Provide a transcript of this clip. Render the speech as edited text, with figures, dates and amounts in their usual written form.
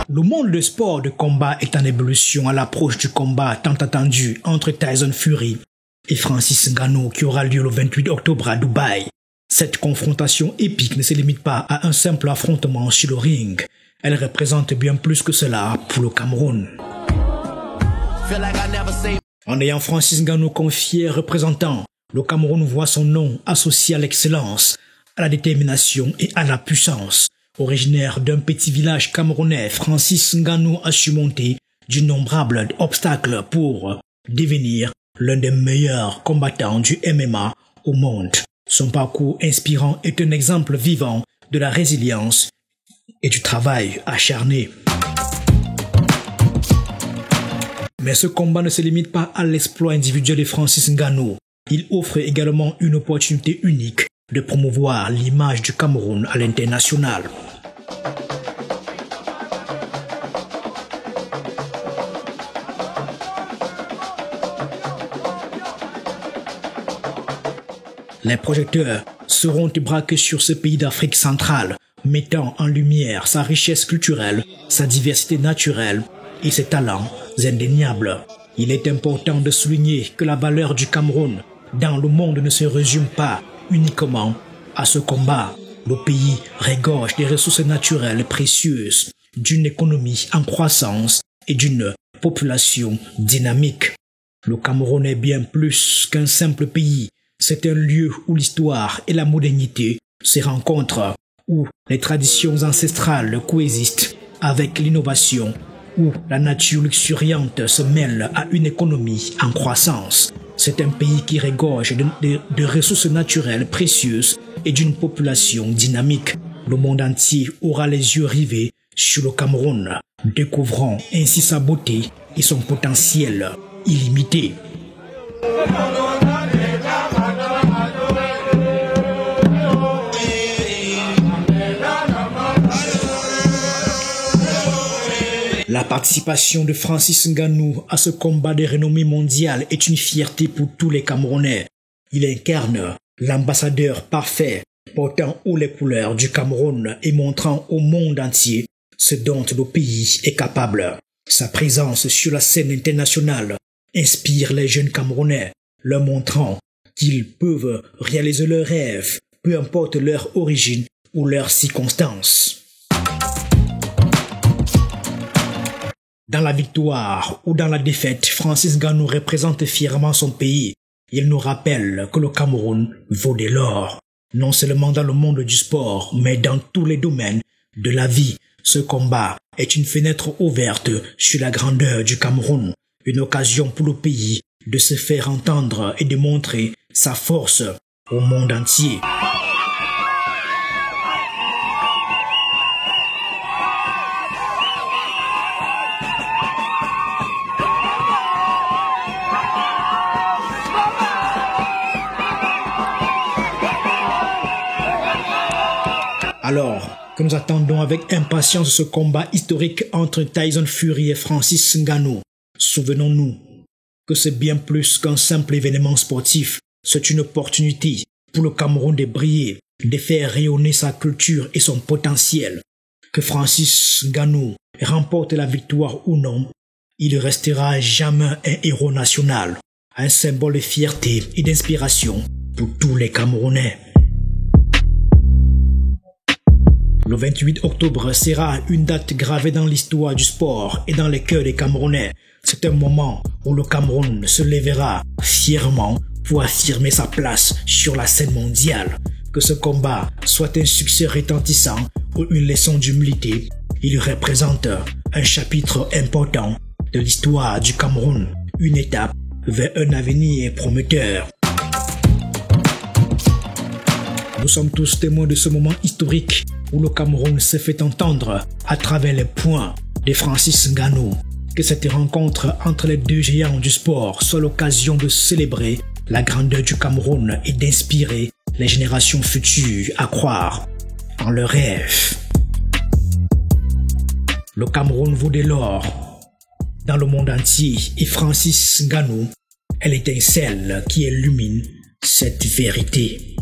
Le monde de sport de combat est en ébullition à l'approche du combat tant attendu entre Tyson Fury et Francis Ngannou qui aura lieu le 28 octobre à Dubaï. Cette confrontation épique ne se limite pas à un simple affrontement sur le ring. Elle représente bien plus que cela pour le Cameroun. En ayant Francis Ngannou comme fier représentant, le Cameroun voit son nom associé à l'excellence, à la détermination et à la puissance. Originaire d'un petit village camerounais, Francis Ngannou a surmonté d'innombrables obstacles pour devenir l'un des meilleurs combattants du MMA au monde. Son parcours inspirant est un exemple vivant de la résilience et du travail acharné. Mais ce combat ne se limite pas à l'exploit individuel de Francis Ngannou. Il offre également une opportunité unique de promouvoir l'image du Cameroun à l'international. Les projecteurs seront braqués sur ce pays d'Afrique centrale, mettant en lumière sa richesse culturelle, sa diversité naturelle et ses talents indéniables. Il est important de souligner que la valeur du Cameroun dans le monde ne se résume pas uniquement à ce combat. Le pays regorge des ressources naturelles précieuses, d'une économie en croissance et d'une population dynamique. Le Cameroun est bien plus qu'un simple pays. C'est un lieu où l'histoire et la modernité se rencontrent, où les traditions ancestrales coexistent avec l'innovation, où la nature luxuriante se mêle à une économie en croissance. C'est un pays qui regorge de ressources naturelles précieuses et d'une population dynamique. Le monde entier aura les yeux rivés sur le Cameroun, découvrant ainsi sa beauté et son potentiel illimité. La participation de Francis Ngannou à ce combat de renommée mondiale est une fierté pour tous les Camerounais. Il incarne l'ambassadeur parfait, portant haut les couleurs du Cameroun et montrant au monde entier ce dont le pays est capable. Sa présence sur la scène internationale inspire les jeunes Camerounais, leur montrant qu'ils peuvent réaliser leurs rêves, peu importe leur origine ou leurs circonstances. Dans la victoire ou dans la défaite, Francis Ngannou représente fièrement son pays. Il nous rappelle que le Cameroun vaut de l'or, non seulement dans le monde du sport, mais dans tous les domaines de la vie. Ce combat est une fenêtre ouverte sur la grandeur du Cameroun, une occasion pour le pays de se faire entendre et de montrer sa force au monde entier. Alors que nous attendons avec impatience ce combat historique entre Tyson Fury et Francis Ngannou, souvenons-nous que c'est bien plus qu'un simple événement sportif. C'est une opportunité pour le Cameroun de briller, de faire rayonner sa culture et son potentiel. Que Francis Ngannou remporte la victoire ou non, il restera jamais un héros national, un symbole de fierté et d'inspiration pour tous les Camerounais. Le 28 octobre sera une date gravée dans l'histoire du sport et dans les cœurs des Camerounais. C'est un moment où le Cameroun se lèvera fièrement pour affirmer sa place sur la scène mondiale. Que ce combat soit un succès retentissant ou une leçon d'humilité, il représente un chapitre important de l'histoire du Cameroun, une étape vers un avenir prometteur. Nous sommes tous témoins de ce moment historique où le Cameroun s'est fait entendre à travers les points de Francis Ngannou. Que cette rencontre entre les deux géants du sport soit l'occasion de célébrer la grandeur du Cameroun et d'inspirer les générations futures à croire en leurs rêves. Le Cameroun vaut de l'or dans le monde entier et Francis Ngannou est l'étincelle qui illumine cette vérité.